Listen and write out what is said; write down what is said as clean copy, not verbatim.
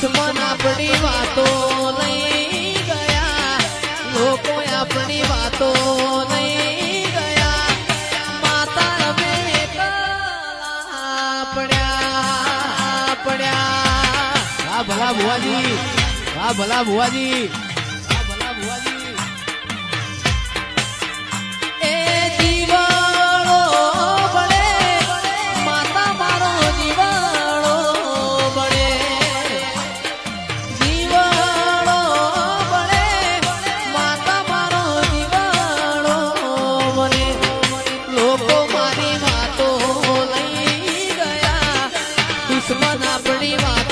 દુશ્મન આપણી વાતો લઈ ગયા, લોકો આપણી વાતો લઈ ગયા, માતા બે પડ્યા પડ્યા. વાહ ભલા ભુવાજી, વાહ ભલા ભુવાજી, વાહ ભલા ભુવાજી. એ જીવાળો બળે માતા મારો જીવાળો બળે, જીવાળો બળે માતા મારો જીવાળો બળે. લોકો મારી વાતો લઈ ગયા, દુશ્મન આપણી વાત